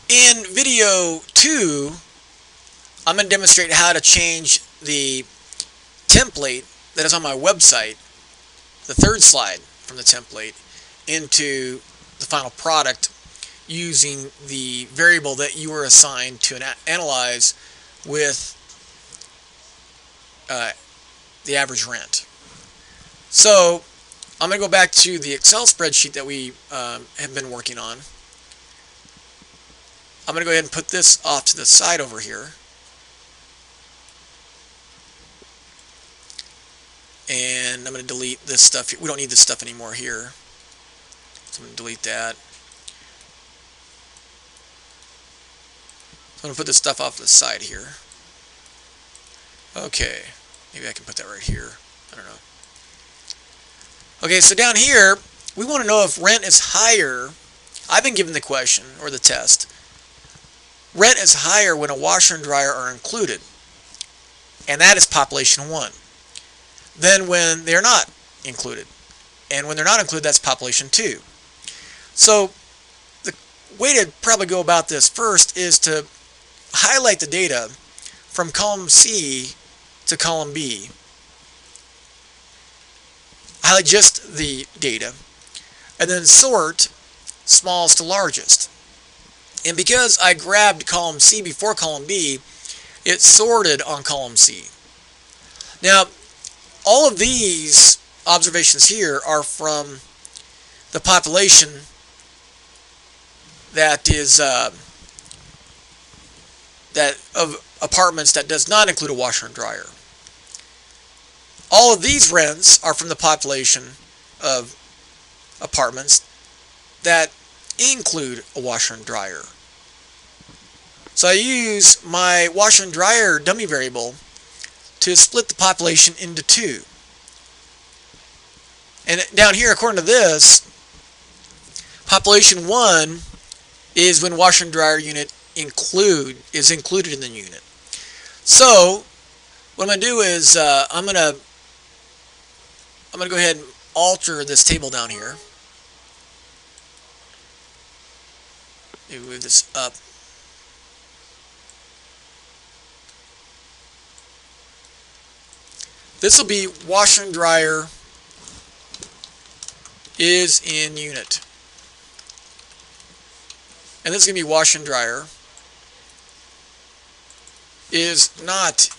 In video 2, I'm going to demonstrate how to change the template that is on my website, the third slide from the template, into the final product using the variable that you were assigned to analyze with the average rent. So I'm going to go back to the Excel spreadsheet that we have been working on. I'm going to go ahead and put this off to the side over here. And I'm going to delete this stuff. We don't need this stuff anymore here. So I'm going to delete that. So I'm going to put this stuff off to the side here. Okay. Maybe I can put that right here. I don't know. Okay, so down here, we want to know if rent is higher. I've been given the question, or the test. Rent is higher when a washer and dryer are included. And that is population 1. Than when they're not included. And when they're not included, that's population 2. So the way to probably go about this first is to highlight the data from column C to column B. Highlight just the data. And then sort smallest to largest. And because I grabbed column C before column B, it sorted on column C. Now, all of these observations here are from the population that is that of apartments that does not include a washer and dryer. All of these rents are from the population of apartments that include a washer and dryer. So I use my washer and dryer dummy variable to split the population into 2. And down here, according to this, population 1 is when washer and dryer unit is included in the unit. So what I'm going to do is I'm going to go ahead and alter this table down here. Maybe move this up. This will be washer and dryer is in unit. And this is going to be washer and dryer is not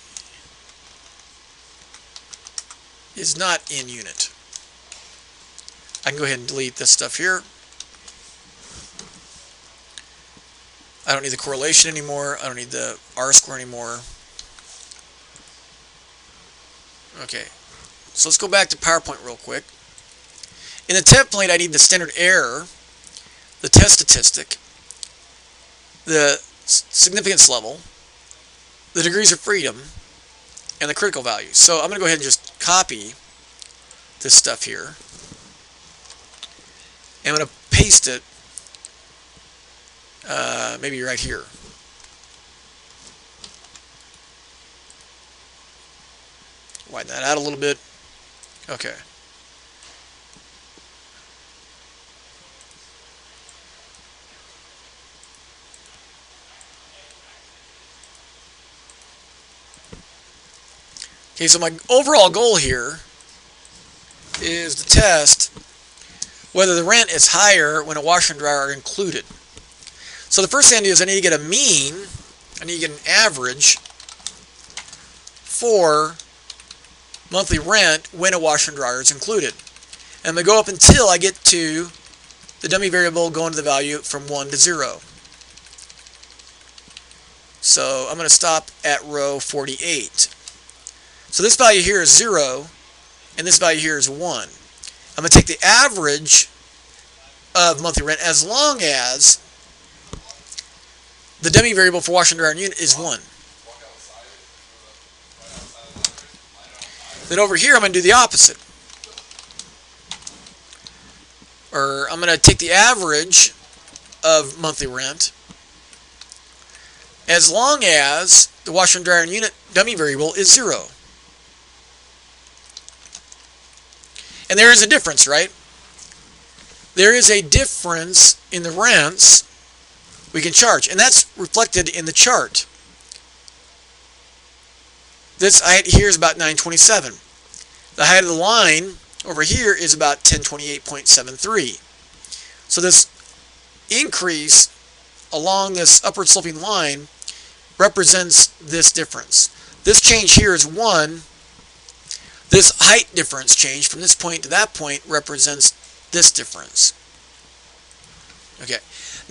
in unit. I can go ahead and delete this stuff here. I don't need the correlation anymore. I don't need the R-square anymore. Okay, so let's go back to PowerPoint real quick. In the template, I need the standard error, the test statistic, the significance level, the degrees of freedom, and the critical value. So I'm going to go ahead and just copy this stuff here. And I'm going to paste it maybe right here. Widen that out a little bit. Okay. Okay, so my overall goal here is to test whether the rent is higher when a washer and dryer are included. So the first thing I do is I need to get a mean, I need to get an average for monthly rent when a washer and dryer is included. And I'm going to go up until I get to the dummy variable going to the value from 1 to 0. So I'm going to stop at row 48. So this value here is 0, and this value here is 1. I'm going to take the average of monthly rent as long as the dummy variable for washer and dryer unit is 1. Then over here, I'm going to do the opposite. Or I'm going to take the average of monthly rent as long as the washer and dryer unit dummy variable is 0. And there is a difference, right? There is a difference in the rents we can charge. And that's reflected in the chart. This height here is about 927. The height of the line over here is about 1028.73. So this increase along this upward sloping line represents this difference. This change here is 1. This height difference change from this point to that point represents this difference. Okay,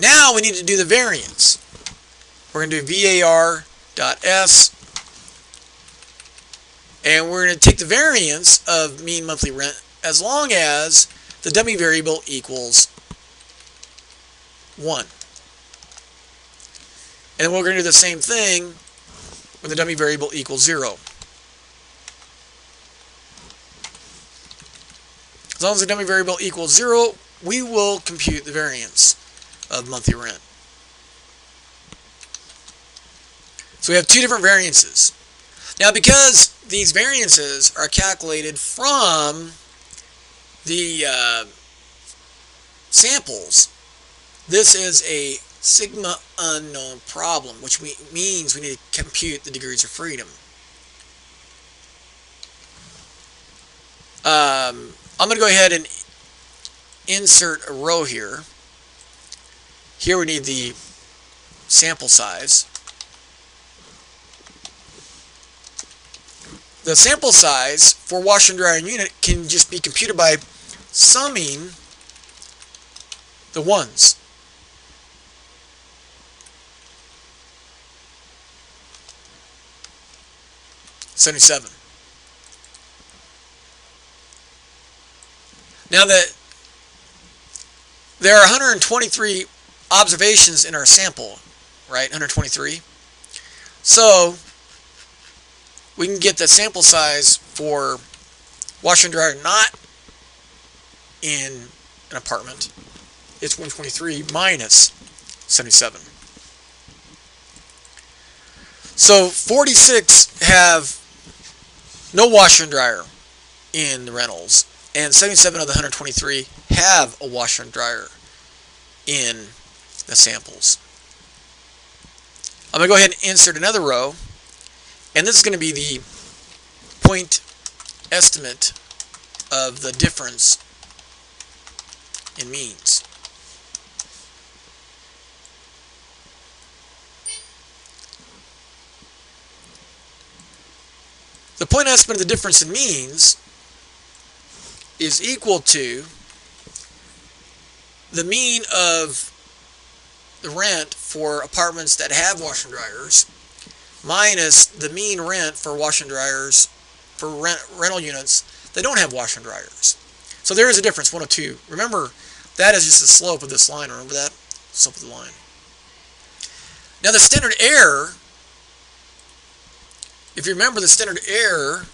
now we need to do the variance. We're going to do var.s, and we're going to take the variance of mean monthly rent as long as the dummy variable equals 1. And then we're going to do the same thing when the dummy variable equals 0. As long as the dummy variable equals 0, we will compute the variance of monthly rent. So we have two different variances. Now, because these variances are calculated from the samples, this is a sigma unknown problem, which means we need to compute the degrees of freedom. I'm going to go ahead and insert a row here. Here we need the sample size. The sample size for washer and dryer unit can just be computed by summing the ones. $77. Now that there are 123 observations in our sample, right? 123. So we can get the sample size for washer and dryer not in an apartment. It's 123 minus 77. So 46 have no washer and dryer in the rentals, and 77 of the 123 have a washer and dryer in the samples. I'm going to go ahead and insert another row, and this is going to be the point estimate of the difference in means. The point estimate of the difference in means is equal to the mean of the rent for apartments that have washer and dryers minus the mean rent for washer and dryers for rental units that don't have washer and dryers. So there is a difference, 102. Remember, that is just the slope of this line. Remember that? Slope of the line. Now the standard error, if you remember, the standard error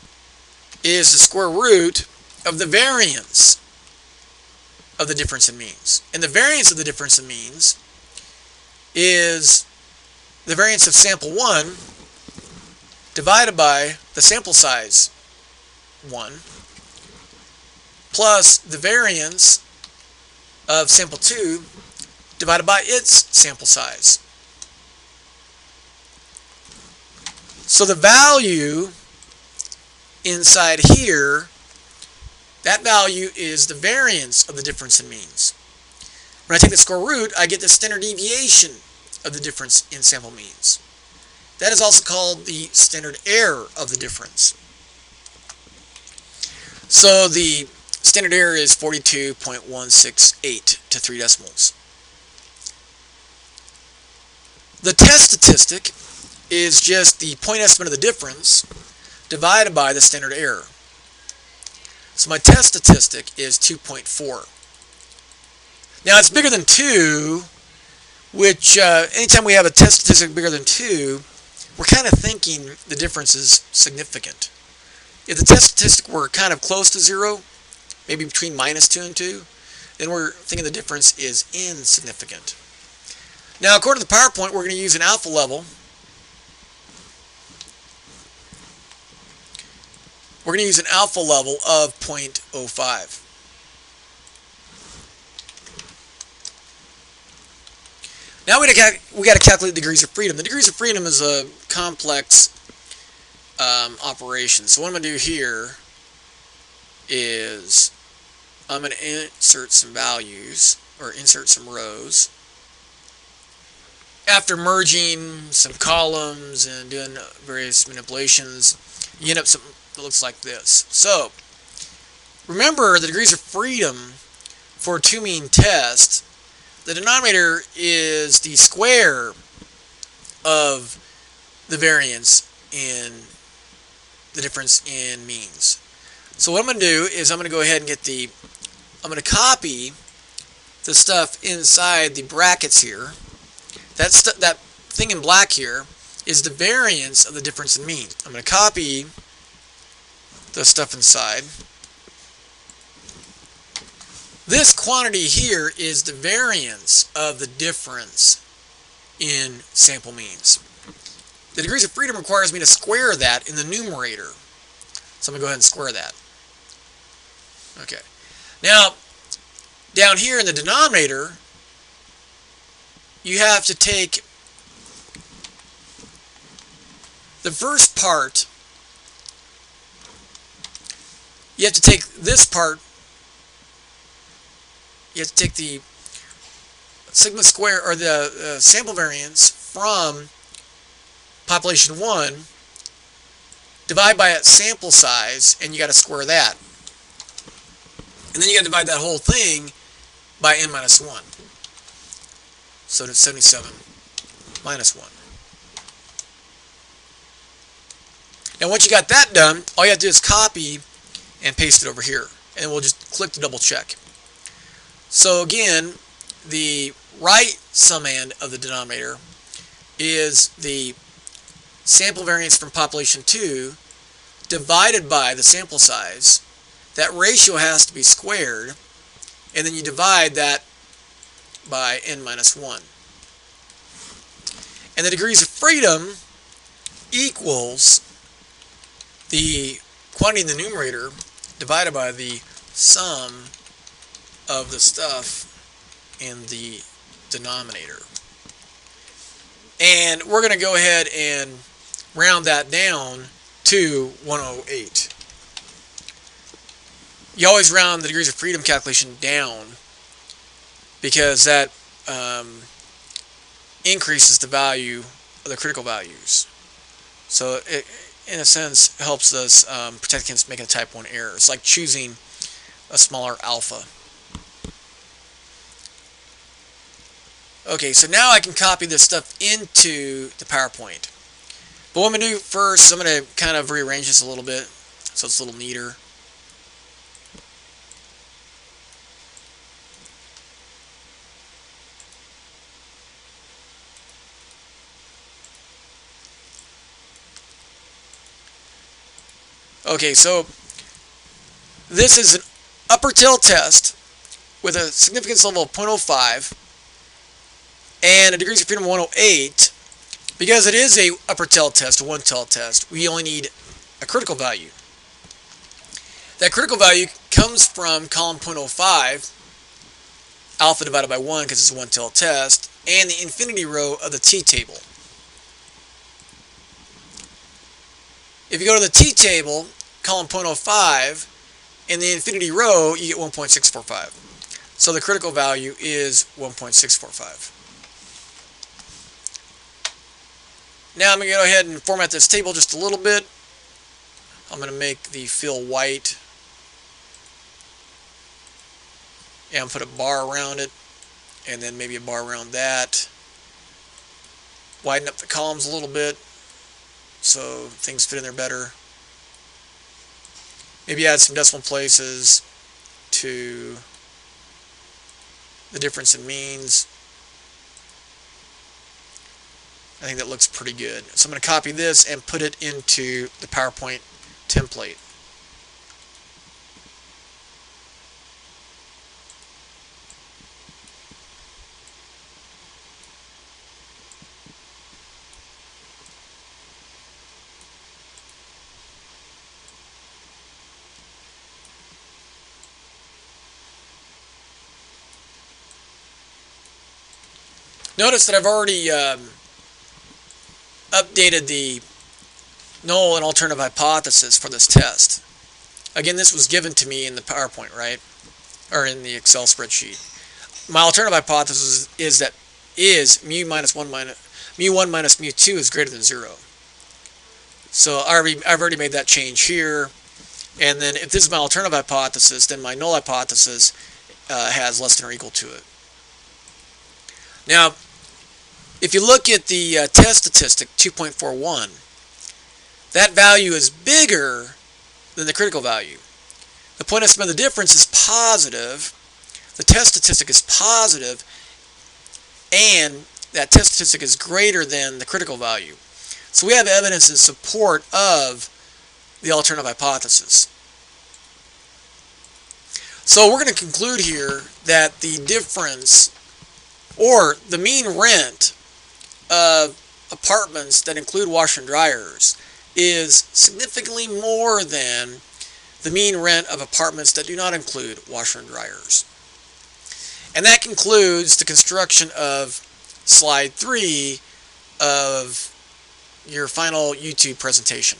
is the square root of the variance of the difference in means. And the variance of the difference in means is the variance of sample 1 divided by the sample size 1 plus the variance of sample 2 divided by its sample size. So the value inside here, that value is the variance of the difference in means. When I take the square root, I get the standard deviation of the difference in sample means. That is also called the standard error of the difference. So the standard error is 42.168 to 3 decimals. The test statistic is just the point estimate of the difference divided by the standard error. So my test statistic is 2.4. Now it's bigger than 2, which anytime we have a test statistic bigger than 2, we're kind of thinking the difference is significant. If the test statistic were kind of close to 0, maybe between minus 2 and 2, then we're thinking the difference is insignificant. Now, according to the PowerPoint, we're going to use an alpha level. We're going to use an alpha level of 0.05. Now we got to calculate degrees of freedom. The degrees of freedom is a complex operation. So what I'm going to do here is I'm going to insert some values, or insert some rows. After merging some columns and doing various manipulations, you end up something that looks like this. So remember, the degrees of freedom for a two-mean test, the denominator is the square of the variance in the difference in means. So what I'm going to do is I'm going to go ahead and I'm going to copy the stuff inside the brackets here. That thing in black here is the variance of the difference in means. I'm going to copy the stuff inside. This quantity here is the variance of the difference in sample means. The degrees of freedom requires me to square that in the numerator. So I'm going to go ahead and square that. Okay. Now, down here in the denominator, you have to take the first part. You have to take this part. You have to take the sigma square, or the sample variance from population 1, divide by its sample size, and you got to square that. And then you got to divide that whole thing by n minus 1. So that's 77 minus 1. Now once you got that done, all you have to do is copy and paste it over here. And we'll just click to double check. So again, the right summand of the denominator is the sample variance from population 2 divided by the sample size. That ratio has to be squared, and then you divide that by n minus 1. And the degrees of freedom equals the quantity in the numerator divided by the sum of the stuff in the denominator. And we're going to go ahead and round that down to 108. You always round the degrees of freedom calculation down because that increases the value of the critical values. So it, in a sense, helps us protect against making a type 1 error. It's like choosing a smaller alpha. Okay, so now I can copy this stuff into the PowerPoint. But what I'm going to do first is I'm going to kind of rearrange this a little bit so it's a little neater. Okay, so this is an upper tail test with a significance level of 0.05 and a degrees of freedom of 108. Because it is a upper tail test, a one tail test, we only need a critical value. That critical value comes from column 0.05, alpha divided by 1 because it's a one tail test, and the infinity row of the t-table. If you go to the t-table, column 0.05, in the infinity row, you get 1.645. So the critical value is 1.645. Now I'm going to go ahead and format this table just a little bit. I'm going to make the fill white. And I'm going to put a bar around it, and then maybe a bar around that. Widen up the columns a little bit so things fit in there better. Maybe add some decimal places to the difference in means. I think that looks pretty good. So I'm going to copy this and put it into the PowerPoint template. Notice that I've already updated the null and alternative hypothesis for this test. Again, this was given to me in the PowerPoint, right? Or in the Excel spreadsheet. My alternative hypothesis is that mu 1 minus mu 2 is greater than 0. So I've already made that change here. And then if this is my alternative hypothesis, then my null hypothesis has less than or equal to it. Now, if you look at the test statistic 2.41, that value is bigger than the critical value. The point estimate of the difference is positive. The test statistic is positive, and that test statistic is greater than the critical value. So we have evidence in support of the alternative hypothesis. So we're going to conclude here that the difference, or the mean rent of apartments that include washer and dryers, is significantly more than the mean rent of apartments that do not include washer and dryers. And that concludes the construction of slide 3 of your final YouTube presentation.